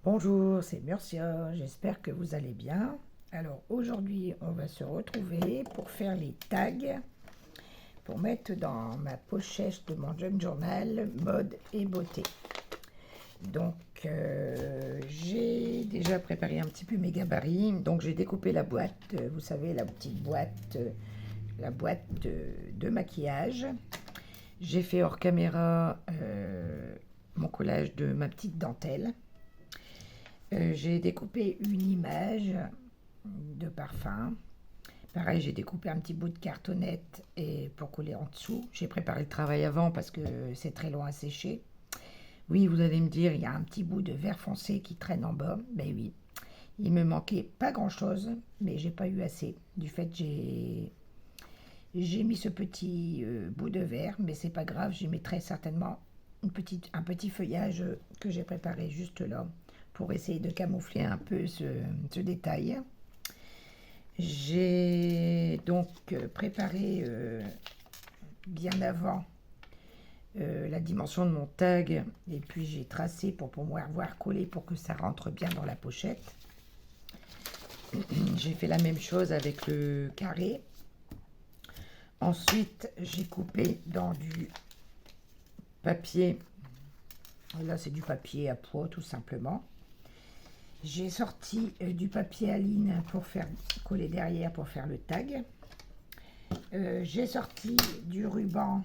Bonjour, c'est Murcia, j'espère que vous allez bien. Alors aujourd'hui, on va se retrouver pour faire les tags, pour mettre dans ma pochette de mon jeune journal mode et beauté. Donc j'ai déjà préparé un petit peu mes gabarits, donc j'ai découpé la boîte, vous savez la petite boîte, la boîte de maquillage. J'ai fait hors caméra mon collage de ma petite dentelle. J'ai découpé une image de parfum. Pareil, j'ai découpé un petit bout de cartonnette et pour coller en dessous. J'ai préparé le travail avant parce que c'est très long à sécher. Oui, vous allez me dire, il y a un petit bout de vert foncé qui traîne en bas. Ben oui, il me manquait pas grand-chose, mais j'ai pas eu assez. Du fait, j'ai mis ce petit bout de verre, mais c'est pas grave, j'y mettrai certainement un petit feuillage que j'ai préparé juste là pour essayer de camoufler un peu ce détail. J'ai donc préparé bien avant la dimension de mon tag et puis j'ai tracé pour pouvoir voir coller pour que ça rentre bien dans la pochette. J'ai fait la même chose avec le carré. Ensuite, j'ai coupé dans du papier. Là, c'est du papier à pois tout simplement. J'ai sorti du papier à ligne pour faire coller derrière pour faire le tag. J'ai sorti du ruban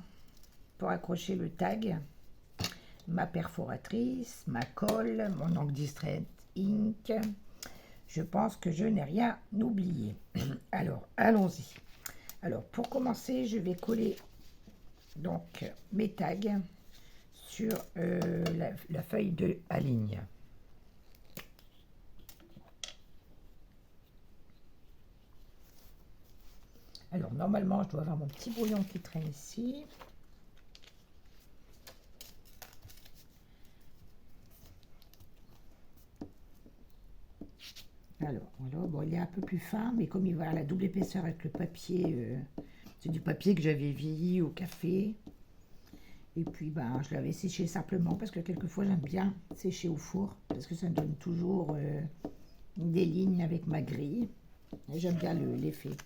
pour accrocher le tag, ma perforatrice, ma colle, mon encre Distress Ink. Je pense que je n'ai rien oublié. Alors, allons-y. Alors, pour commencer, je vais coller donc mes tags sur la feuille de à ligne. Alors, normalement, je dois avoir mon petit brouillon qui traîne ici. Alors, voilà, bon, il est un peu plus fin, mais comme il va à la double épaisseur avec le papier, c'est du papier que j'avais vieilli au café. Et puis, ben, je l'avais séché simplement parce que quelquefois, j'aime bien sécher au four parce que ça me donne toujours des lignes avec ma grille. Et j'aime bien l'effet.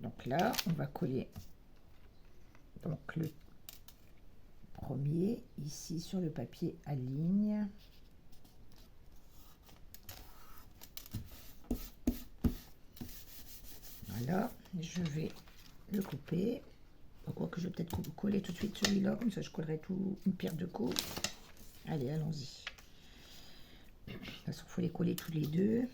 Donc là, on va coller donc le premier ici sur le papier à ligne. Voilà, je vais le couper. Quoi que je vais peut-être coller tout de suite celui-là, comme ça je collerai tout une pierre de coups. Allez, allons-y. De toute façon, il faut les coller tous les deux.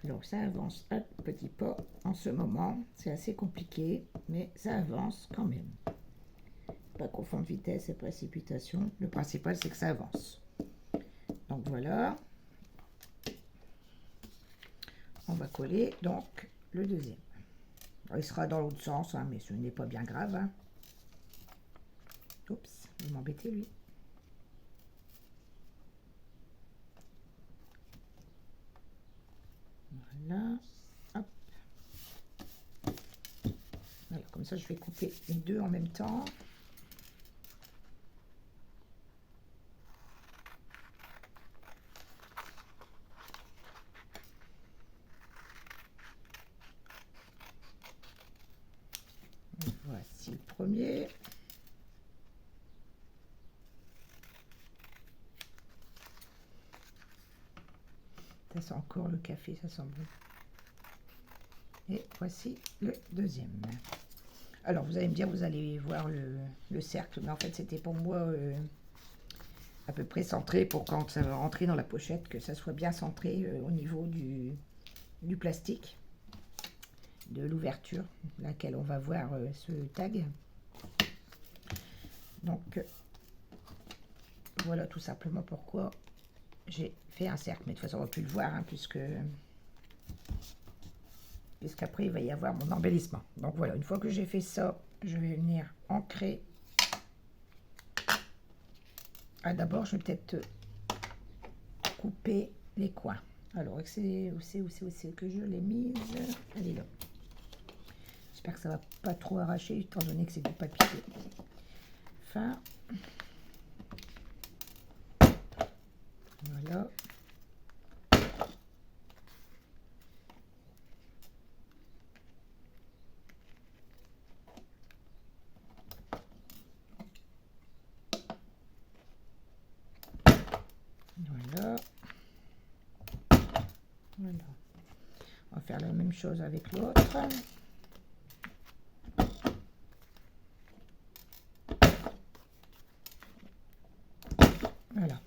Alors ça avance un petit pas en ce moment, c'est assez compliqué, mais ça avance quand même. Pas confondre vitesse et précipitation, le principal c'est que ça avance. Donc voilà, on va coller donc le deuxième. Alors, il sera dans l'autre sens, hein, mais ce n'est pas bien grave. Hein. Oups, vous m'embêtez lui. Voilà, hop. Alors, comme ça, je vais couper les deux en même temps. Voici le premier. Ça sent encore le café, ça sent bon. Et voici le deuxième. Alors, vous allez me dire, vous allez voir le cercle, mais en fait, c'était pour moi à peu près centré pour quand ça va rentrer dans la pochette, que ça soit bien centré au niveau du plastique, de l'ouverture, laquelle on va voir ce tag. Donc, voilà tout simplement pourquoi j'ai fait un cercle. Mais de toute façon, on va plus le voir, hein, puisqu'après, il va y avoir mon embellissement. Donc voilà, une fois que j'ai fait ça, je vais venir ancrer. Ah, d'abord, je vais peut-être couper les coins. Alors, où c'est que je l'ai mise? Elle est là. J'espère que ça va pas trop arracher, étant donné que c'est du papier. fin. Voilà. Voilà. Voilà. On va faire la même chose avec l'autre. Voilà.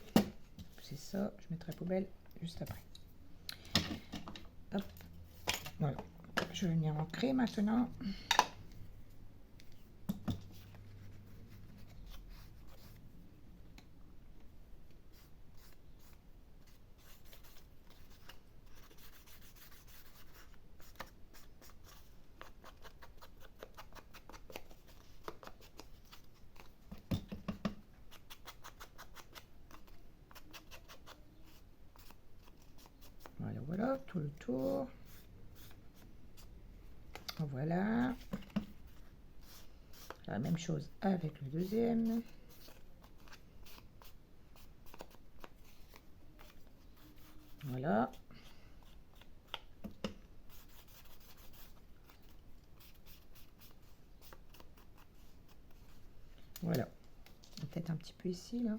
C'est ça. Je mettrai la poubelle juste après. Hop. Voilà. Je vais venir ancrer maintenant. Voilà, voilà, tout le tour. Voilà. La même chose avec le deuxième. Voilà. Voilà. Peut-être un petit peu ici, là.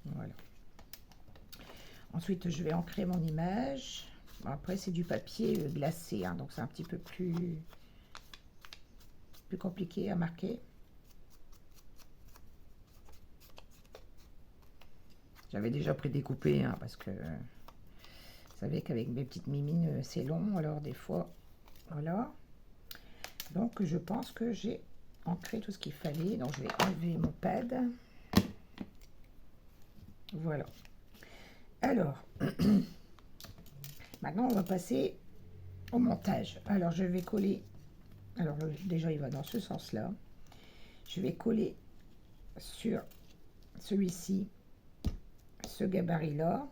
Voilà. Ensuite, je vais ancrer mon image. Bon, après, c'est du papier glacé, hein, donc c'est un petit peu plus compliqué à marquer. J'avais déjà prédécoupé, hein, parce que vous savez qu'avec mes petites mimines, c'est long, alors des fois, voilà. Donc, je pense que j'ai ancré tout ce qu'il fallait. Donc, je vais enlever mon pad. Voilà. Alors, maintenant, on va passer au montage. Alors, je vais coller. Alors, déjà, il va dans ce sens-là. Je vais coller sur celui-ci, ce gabarit-là.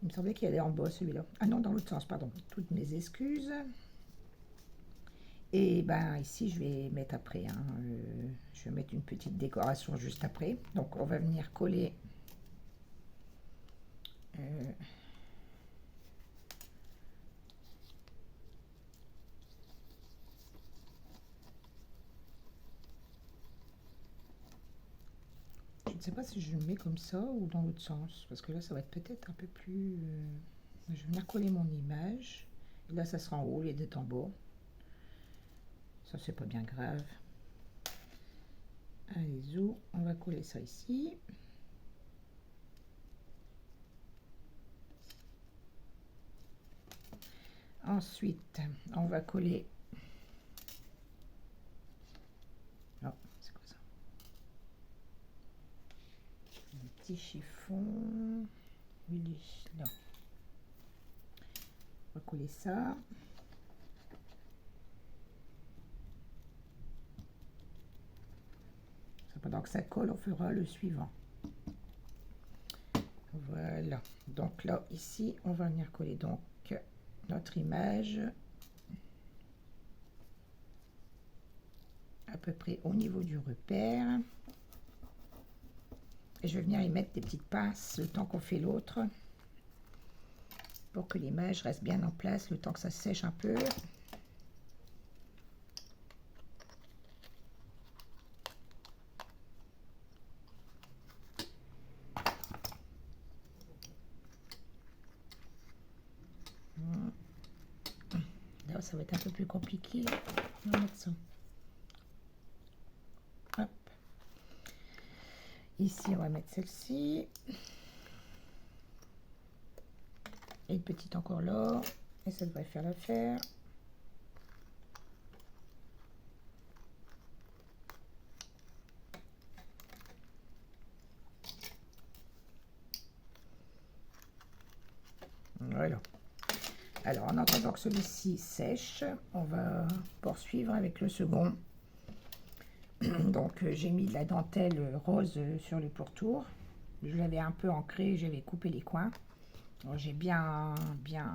Il me semblait qu'il allait en bas, celui-là. Ah non, dans l'autre sens, pardon. Toutes mes excuses. Et ben ici, je vais mettre après. Hein, je vais mettre une petite décoration juste après. Donc, on va venir coller. Je ne sais pas si je le mets comme ça ou dans l'autre sens. Parce que là, ça va être peut-être un peu plus... Je vais venir coller mon image. Et là, ça sera en haut, les deux en bas. Ça, c'est pas bien grave. Allez, zou, on va coller ça ici. Ensuite, on va coller... Oh, c'est quoi ça? Un petit chiffon. Oui, là. On va coller ça. Pendant que ça colle, on fera le suivant. Voilà. Donc là, ici, on va venir coller donc notre image à peu près au niveau du repère. Et je vais venir y mettre des petites pinces le temps qu'on fait l'autre pour que l'image reste bien en place le temps que ça sèche un peu. Là, ça va être un peu plus compliqué. On va mettre ça. Hop. Ici, on va mettre celle-ci. Et une petite encore là. Et ça devrait faire l'affaire. Voilà. Alors, en attendant que celui-ci sèche, on va poursuivre avec le second. Donc, j'ai mis de la dentelle rose sur le pourtour. Je l'avais un peu ancré, j'avais coupé les coins. J'ai bien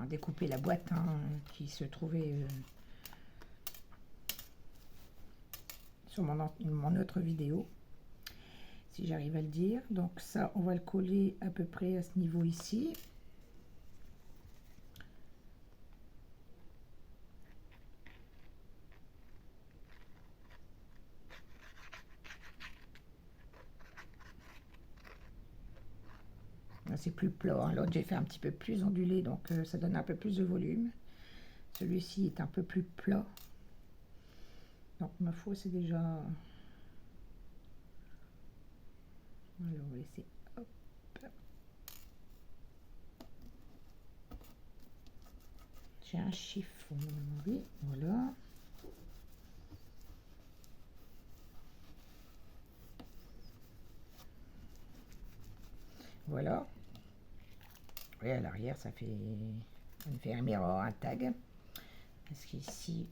découpé la boîte hein, qui se trouvait sur mon autre vidéo, si j'arrive à le dire. Donc ça, on va le coller à peu près à ce niveau ici. C'est plus plat, hein. L'autre j'ai fait un petit peu plus ondulé, donc ça donne un peu plus de volume. Celui-ci est un peu plus plat, donc ma foi c'est déjà... Alors on va essayer. Hop. J'ai un chiffon, oui, voilà. Voilà. Oui, à l'arrière, ça fait un miroir, un tag. Parce qu'ici,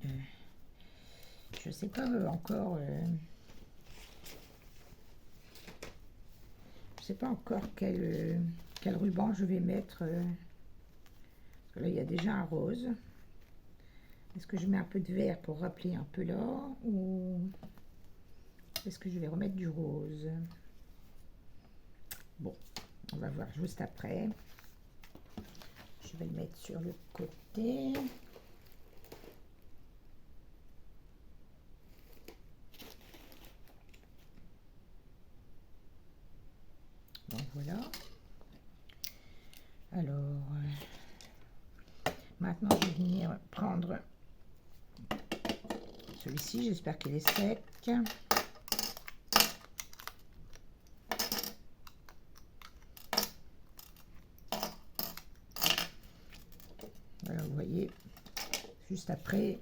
je sais pas encore. Je sais pas encore quel ruban je vais mettre. Parce que là, il y a déjà un rose. Est-ce que je mets un peu de vert pour rappeler un peu là, ou est-ce que je vais remettre du rose? Bon, on va voir juste après. Je vais le mettre sur le côté. Donc voilà. Alors, maintenant je vais venir prendre celui-ci. J'espère qu'il est sec. Voilà, vous voyez, juste après,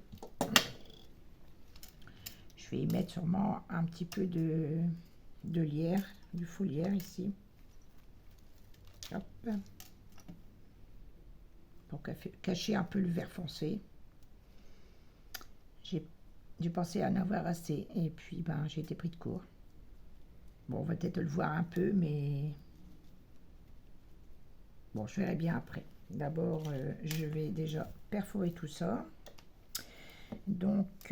je vais y mettre sûrement un petit peu de lierre, du faux lierre ici. Hop. Pour cacher un peu le vert foncé. J'ai pensé à en avoir assez, et puis ben, j'ai été pris de court. Bon, on va peut-être le voir un peu, mais bon, je verrai bien après. D'abord, je vais déjà perforer tout ça. Donc,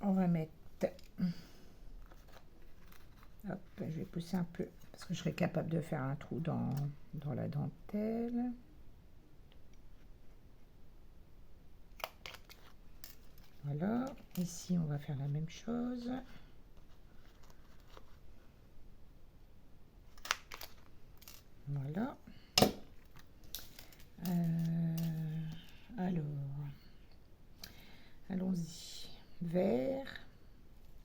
on va mettre... Hop, je vais pousser un peu, parce que je serai capable de faire un trou dans la dentelle. Voilà, ici, on va faire la même chose. Voilà. Alors, allons-y. Vert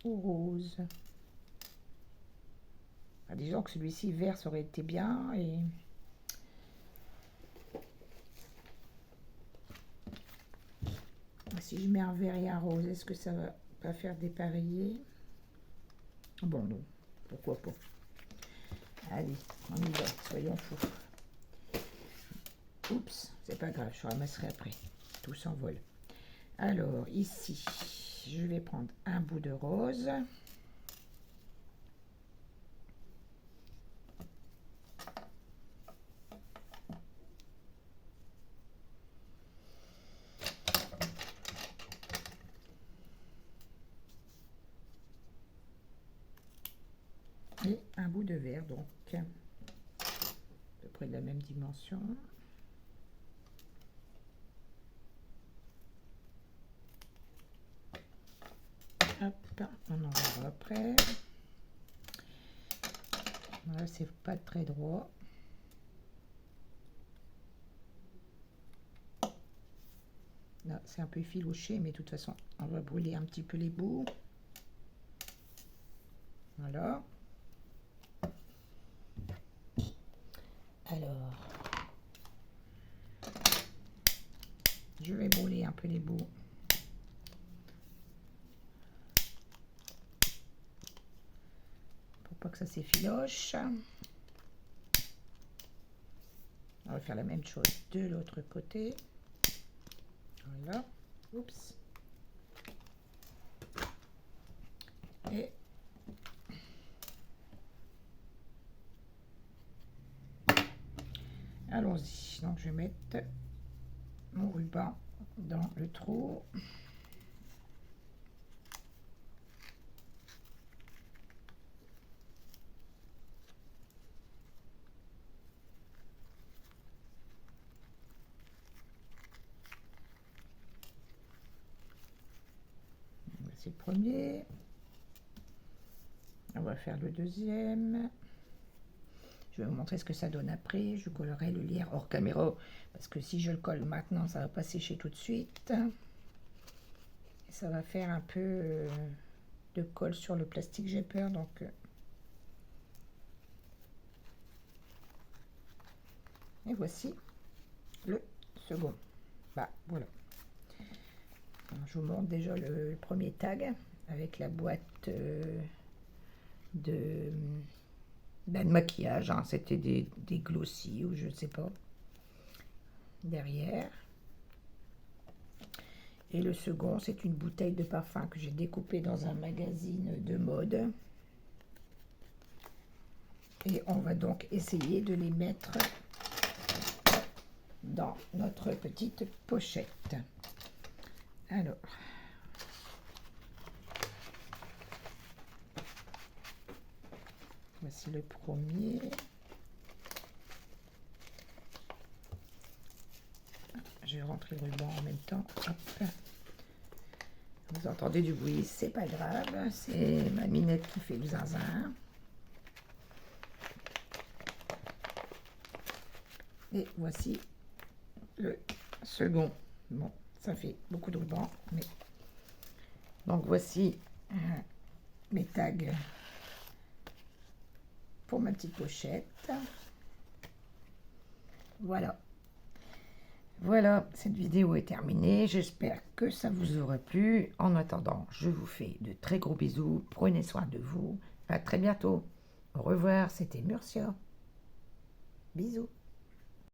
ou rose? Ah, disons que celui-ci vert, ça aurait été bien. Et si je mets un vert et un rose, est-ce que ça va pas faire dépareiller? Bon, non, pourquoi pas. Allez, on y va, soyons fous. Oups, c'est pas grave, je ramasserai après. Tout s'envole. Alors, ici, je vais prendre un bout de rose. Et un bout de vert, donc à peu près de la même dimension. Hop, on en verra après. Voilà, c'est pas très droit. Là, c'est un peu effiloché, mais de toute façon, on va brûler un petit peu les bouts. Voilà. Alors, je vais brûler un peu les bouts. Pour pas que ça s'effiloche. On va faire la même chose de l'autre côté. Voilà. Oups. Et allons-y. Donc, je vais mettre mon ruban dans le trou. c'est le premier. On va faire le deuxième. Je vais vous montrer ce que ça donne après. Je collerai le lierre hors caméra parce que si je le colle maintenant, ça va pas sécher tout de suite. Et ça va faire un peu de colle sur le plastique, j'ai peur. Donc, et voici le second. Bah, voilà. Alors, je vous montre déjà le premier tag avec la boîte de maquillage, hein. C'était des glossy ou je ne sais pas, derrière. Et le second, c'est une bouteille de parfum que j'ai découpée dans un magazine de mode. Et on va donc essayer de les mettre dans notre petite pochette. Alors, voici le premier. Je vais rentrer le ruban en même temps. Hop. Vous entendez du bruit, c'est pas grave. C'est ma minette qui fait le zinzin. Et voici le second. Bon, ça fait beaucoup de ruban, mais donc voici mes tags pour ma petite pochette. Voilà. Voilà, cette vidéo est terminée. J'espère que ça vous aura plu. En attendant, je vous fais de très gros bisous. Prenez soin de vous. À très bientôt. Au revoir, c'était Murcia. Bisous.